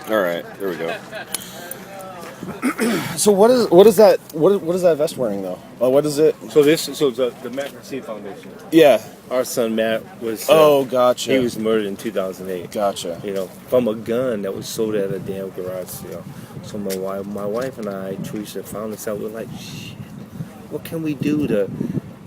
All right, there we go. So what is that vest wearing though? What is it? So the Matt Garcia Foundation. Yeah. Our son Matt was. Gotcha. He was murdered in 2008. Gotcha. From a gun that was sold at a damn garage sale. So my wife and I, Teresa, found this out. We're like, shit, what can we do to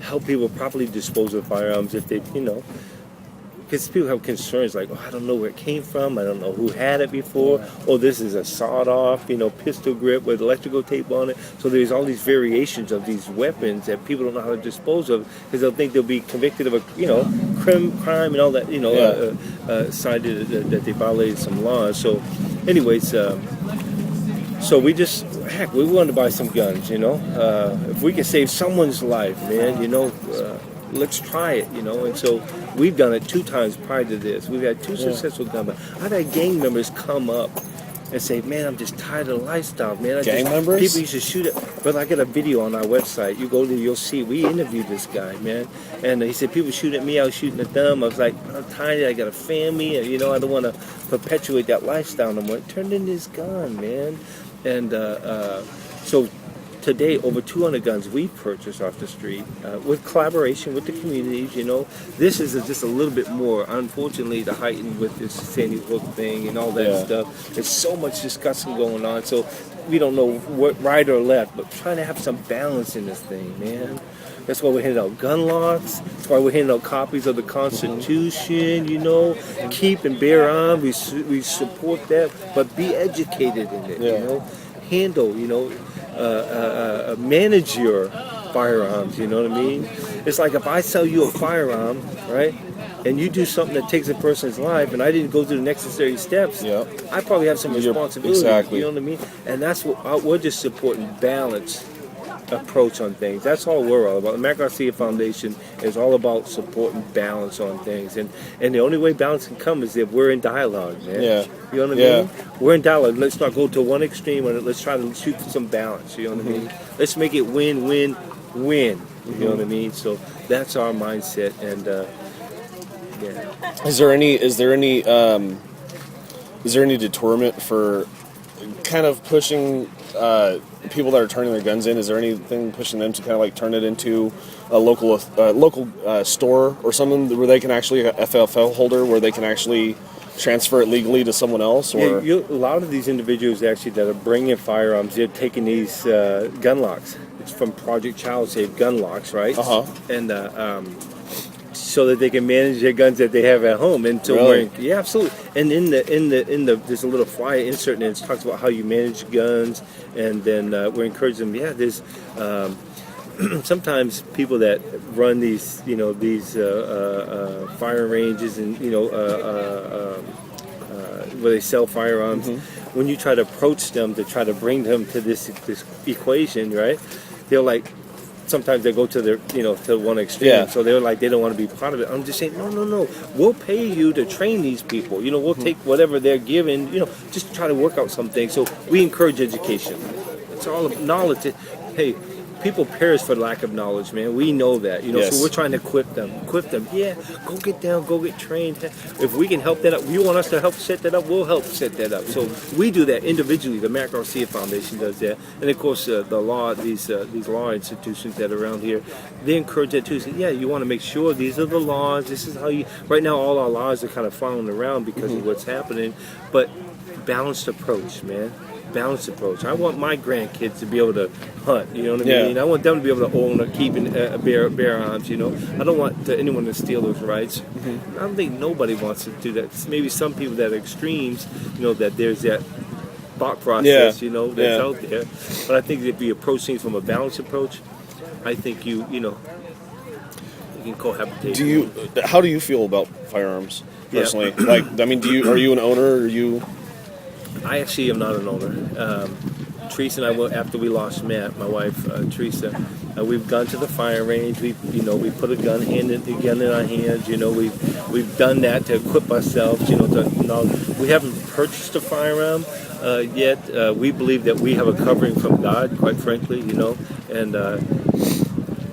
help people properly dispose of firearms if they, because people have concerns like, oh, I don't know where it came from. I don't know who had it before. Oh, this is a sawed-off, pistol grip with electrical tape on it. So there's all these variations of these weapons that people don't know how to dispose of because they'll think they'll be convicted of a, crime and all that, cited that they violated some laws. So, anyways, so we wanted to buy some guns. If we can save someone's life, man, let's try it, and so we've done it 2 times prior to this. We've had 2 successful gun. I've had gang members come up and say, man, I'm just tired of the lifestyle, man. Gang members? People used to shoot it. But I got a video on our website. You go there, you'll see. We interviewed this guy, man. And he said, people shoot at me, I was shooting at them. I was like, I'm tired, I got a family, and, I don't want to perpetuate that lifestyle no more. It turned into this gun, man. And so today, over 200 guns we purchased off the street with collaboration with the communities. This is just a little bit more, unfortunately, the heightened with this Sandy Hook thing and all that stuff. There's so much discussion going on, so we don't know what right or left, but trying to have some balance in this thing, man. That's why we're handing out gun locks. That's why we're handing out copies of the Constitution, Keep and bear arms. We support that, but be educated in it, Handle, manage your firearms, you know what I mean? It's like if I sell you a firearm, right, and you do something that takes a person's life and I didn't go through the necessary steps, I probably have some responsibility, exactly. You know what I mean? And that's what we're just supporting balance approach on things. That's all we're all about. The Matt Garcia Foundation is all about supporting balance on things, and the only way balance can come is if we're in dialogue, man. You know what I mean? We're in dialogue. Let's not go to one extreme, and let's try to shoot for some balance. You know what I mean? Let's make it win, win, win. You know what I mean? So that's our mindset, and Is there any deterrent for kind of pushing people that are turning their guns in? Is there anything pushing them to kind of like turn it into a local store or something where they can actually, a FFL holder, where they can actually transfer it legally to someone else? Or a lot of these individuals actually that are bringing firearms, they're taking these gun locks. It's from Project Child Save gun locks, right? And so that they can manage their guns that they have at home. And so absolutely. And in the there's a little flyer insert and it talks about how you manage guns, and then we're encouraging them. There's sometimes people that run these fire ranges and where they sell firearms. When you try to approach them to try to bring them to this equation, right? They're like, sometimes they go to their, to one extreme. So they're like, they don't want to be part of it. I'm just saying, no. We'll pay you to train these people. We'll take whatever they're given, just try to work out some things. So we encourage education. It's all about knowledge. Hey, people perish for lack of knowledge, man. We know that, so we're trying to equip them. Yeah, go get down, go get trained. If we can help that up, you want us to help set that up, we'll help set that up. So we do that individually. The Matt Garcia Foundation does that. And of course, these law institutions that are around here, they encourage that too. So, you want to make sure these are the laws. This is how right now all our laws are kind of following around because of what's happening. But balanced approach, man. Balanced approach. I want my grandkids to be able to hunt. You know what I mean? I want them to be able to own or keep bear arms. I don't want anyone to steal those rights. I don't think nobody wants to do that. Maybe some people that are extremes, that there's that thought process, that's out there. But I think if you approach things from a balanced approach, I think you can cohabitate. How do you feel about firearms personally? Are you an owner? Or are you? I actually am not an owner. Teresa and I, after we lost Matt, my wife Teresa, we've gone to the fire range. We put a gun in our hands. We've done that to equip ourselves. We haven't purchased a firearm yet. We believe that we have a covering from God, quite frankly. And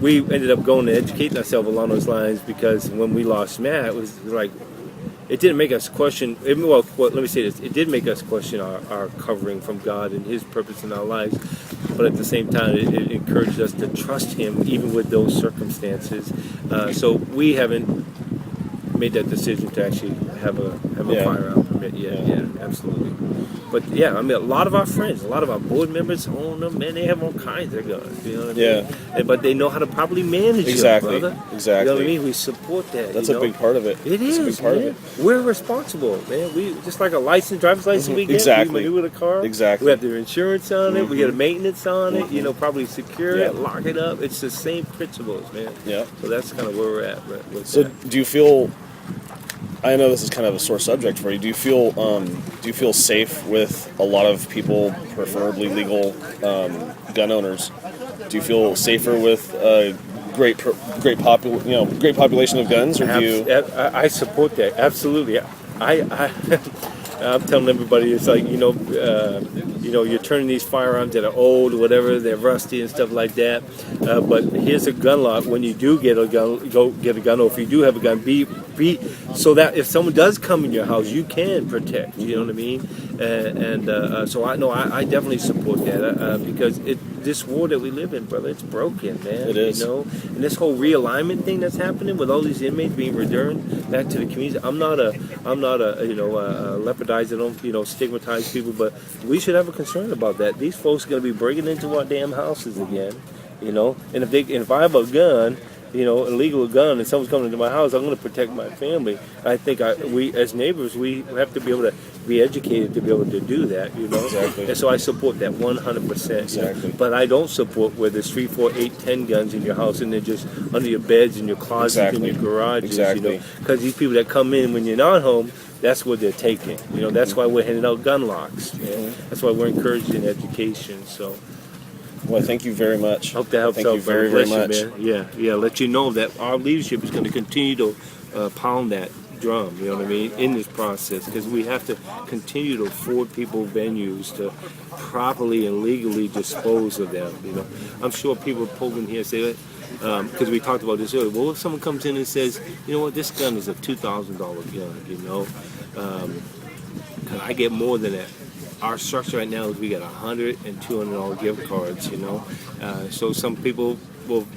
we ended up going to educating ourselves along those lines because when we lost Matt, it was like, it didn't make us question. Well, let me say this: it did make us question our covering from God and His purpose in our lives. But at the same time, it encouraged us to trust Him even with those circumstances. So we haven't made that decision to actually have a firearm permit yet. Yeah, absolutely. But yeah, I mean, a lot of our friends, a lot of our board members own them, man. They have all kinds of guns. You know what I mean? And, but they know how to properly manage them, brother. Exactly. You know what I mean? We support that. That's a big part of it. It is, a big part man. of it. We're responsible, man. We just like a driver's license we get. Exactly. We with a car. Exactly. We have their insurance on it. We get a maintenance on it. You know, probably secure it, lock it up. It's the same principles, man. Yeah. So that's kind of where we're at. With so that. do you feel? I know this is kind of a sore subject for you. Do you feel safe with a lot of people, preferably legal gun owners? Do you feel safer with a great population of guns, or do you? I support that absolutely. I'm telling everybody, it's like you're turning these firearms that are old, or whatever, they're rusty and stuff like that. But here's a gun lot. When you do get a gun, go get a gun, or if you do have a gun, be so that if someone does come in your house, you can protect. You know what I mean? So I definitely support that because this war that we live in, brother, it's broken, man. It is. You know, and this whole realignment thing that's happening with all these inmates being returned back to the community. I'm not a leopardize, I don't stigmatize people, but we should have a concern about that. These folks are going to be breaking into our damn houses again, and if I have a gun, a legal gun, and someone's coming into my house, I'm going to protect my family. I think we as neighbors, we have to be able to be educated to be able to do that, Exactly. And so I support that 100%. Exactly. But I don't support where there's 3, 4, 8, 10 guns in your house and they're just under your beds and your closets and your garages, Exactly. Because these people that come in when you're not home, that's what they're taking. That's why we're handing out gun locks. That's why we're encouraging education. So. Well, thank you very much. Hope that helps out. Thank you very, very much. Man. Yeah. Let you know that our leadership is going to continue to pound that drum, you know what I mean, in this process, because we have to continue to afford people venues to properly and legally dispose of them. I'm sure people pull in here and say, because we talked about this earlier, well, if someone comes in and says, you know what, this gun is a $2,000 gun, can I get more than that? Our structure right now is we got $100 and $200 gift cards, so some people will,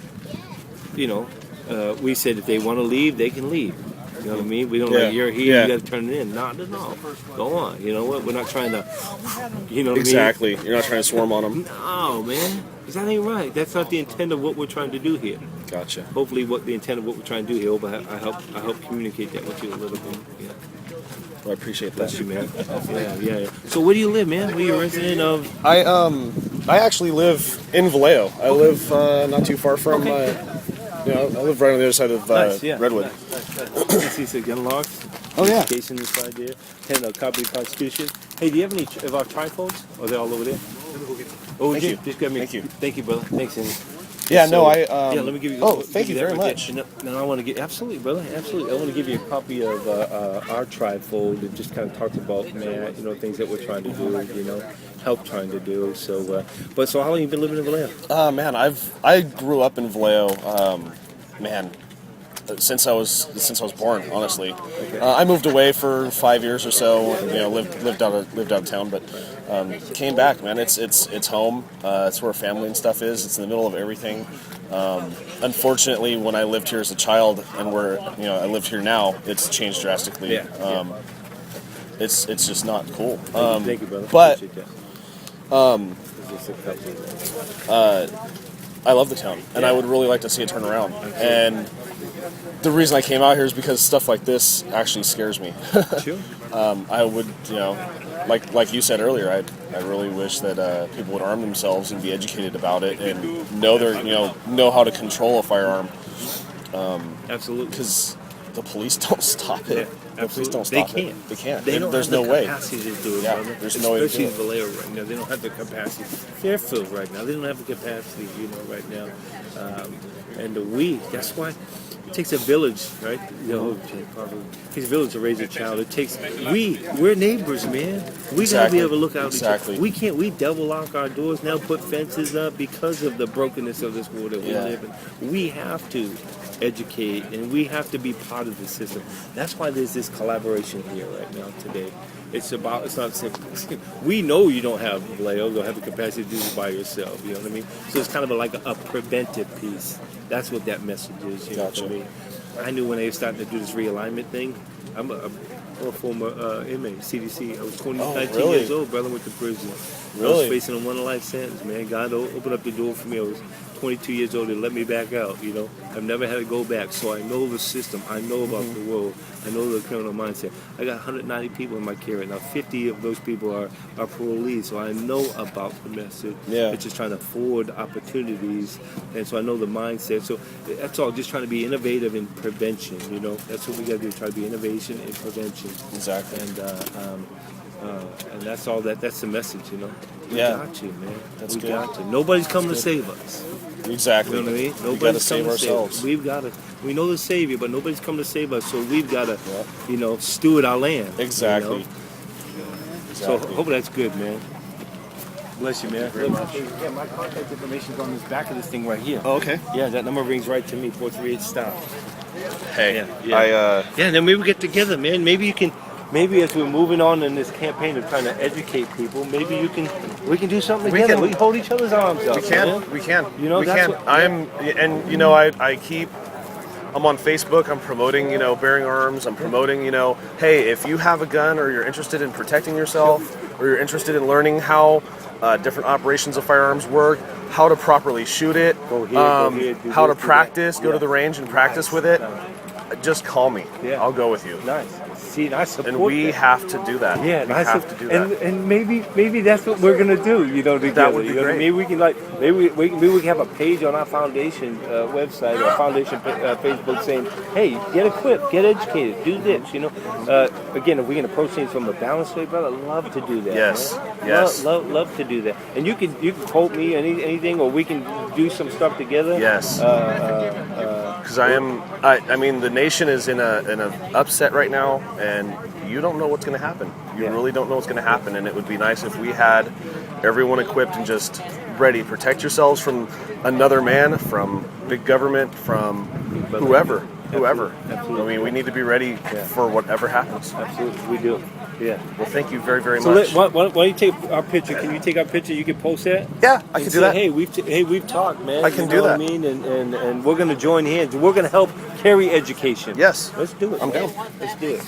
we said if they want to leave, they can leave. You know what I mean? We don't like, you're here, you got to turn it in. No. Go on. You know what? We're not trying to, Exactly. You're not trying to swarm on them. No, man. Because that ain't right. That's not the intent of what we're trying to do here. Gotcha. Hopefully what the intent of what we're trying to do here, but I help communicate that with you a little bit. Yeah. Well, I appreciate that. Bless you, man. Yeah. So where do you live, man? Where you a resident of? I actually live in Vallejo. I live not too far from I live right on the other side of Redwood. Nice. See some gun locks. Oh yeah. Case in the side there. And a copy of the Constitution. Hey, do you have any of our trifolds? Or are they all over there? Oh, Thank you. Just grab me. Thank you. Thank you, brother. Thanks, Andy. Yeah, So, let me give you. thank you very much. Now I want to get absolutely, brother, absolutely. I want to give you a copy of our trifold that just kind of talks about Matt, things that we're trying to do, help trying to do. So, so how long have you been living in Vallejo? Man, I grew up in Vallejo. Since I was born, honestly. Okay. I moved away for 5 years or so. Lived out of town, but came back. Man, it's home. It's where family and stuff is. It's in the middle of everything. Unfortunately, when I lived here as a child, and I lived here now, it's changed drastically. It's just not cool. Thank you, brother. But that. I love the town, and I would really like to see it turn around. And the reason I came out here is because stuff like this actually scares me. Sure. I would, like you said earlier, I really wish that people would arm themselves and be educated about it and know how to control a firearm. Absolutely. Because the police don't stop it. Yeah, the police don't stop it. They can't. There's no way. Capacity to do it, Yeah, brother. there's no way to do Especially it. in Vallejo right now, they don't have the capacity. Fairfield right now, they don't have the capacity, right now. That's why it takes a village, right? It takes a village to raise a child. We're neighbors, man. We gotta be able to look out each other. We double lock our doors now, put fences up because of the brokenness of this world that we live in. We have to. educate, and we have to be part of the system. That's why there's this collaboration here right now today. It's not simple. We know you don't have Vallejo, don't have the capacity to do this by yourself. You know what I mean? So it's kind of like a preventive piece. That's what that message is. You know what I mean? I knew when they were starting to do this realignment thing. I'm a former inmate, CDC. I was 19 years old, brother, went to prison. Really? I was facing a 1-life sentence, man. God opened up the door for me. I was 22 years old and let me back out, you know. I've never had to go back, so I know the system. I know about the world. I know the criminal mindset. I got 190 people in my care right now. 50 of those people are parolees, so I know about the message. Yeah. It's just trying to forward opportunities, and so I know the mindset. So that's all, just trying to be innovative in prevention, you know. That's what we got to do, try to be innovation in prevention. Exactly. And that's all that's the message, you know. We got you, man. That's we good. got you. Nobody's coming to save us. Exactly. You know what I mean? We Nobody's got to save coming ourselves. To save us. We've got to. We know the Savior, but nobody's coming to save us. So we've got to, you know, steward our land. Exactly. You know? So hopefully that's good, man. Bless you, man. Very much. Yeah, my contact information's on this back of this thing right here. Oh, okay. Yeah, that number rings right to me. 438 stop. Hey, Yeah, then maybe we get together, man. Maybe you can. Maybe as we're moving on in this campaign of trying to educate people, maybe we can do something together. We can hold each other's arms out. We can. Man. We can. You know, we that's can. what- I'm on Facebook. I'm promoting, bearing arms. I'm promoting, hey, if you have a gun or you're interested in protecting yourself or you're interested in learning how different operations of firearms work, how to properly shoot it, Go here, do how this, to do practice, that. go to the range and practice with it, just call me. Yeah. I'll go with you. Nice. See, I support And we that. have to do that. Yeah, we I have sup- to do that. And maybe that's what we're gonna do. You know, together. That would be You know what I great. mean? Maybe we can maybe we can have a page on our foundation website or foundation Facebook saying, "Hey, get equipped, get educated, do this." You know, again, if we can approach things from a balanced way, brother, I'd love to do that. Yes, man. yes. Love to do that. And you can quote me anything, or we can do some stuff together. Yes. Because I mean, the nation is in an upset right now, and you don't know what's going to happen. You really don't know what's going to happen, and it would be nice if we had everyone equipped and just ready. Protect yourselves from another man, from big government, from whoever. Absolutely. I mean, we need to be ready for whatever happens. Absolutely, we do. Yeah. Well, thank you very, very So much. why don't you take our picture? Can you take our picture? You can post that. Yeah, I can And do say, that. Hey, we've talked, man. I can You do know what that. I mean, and we're gonna join hands. We're gonna help carry education. Yes. Let's do it. I'm down. Let's do it.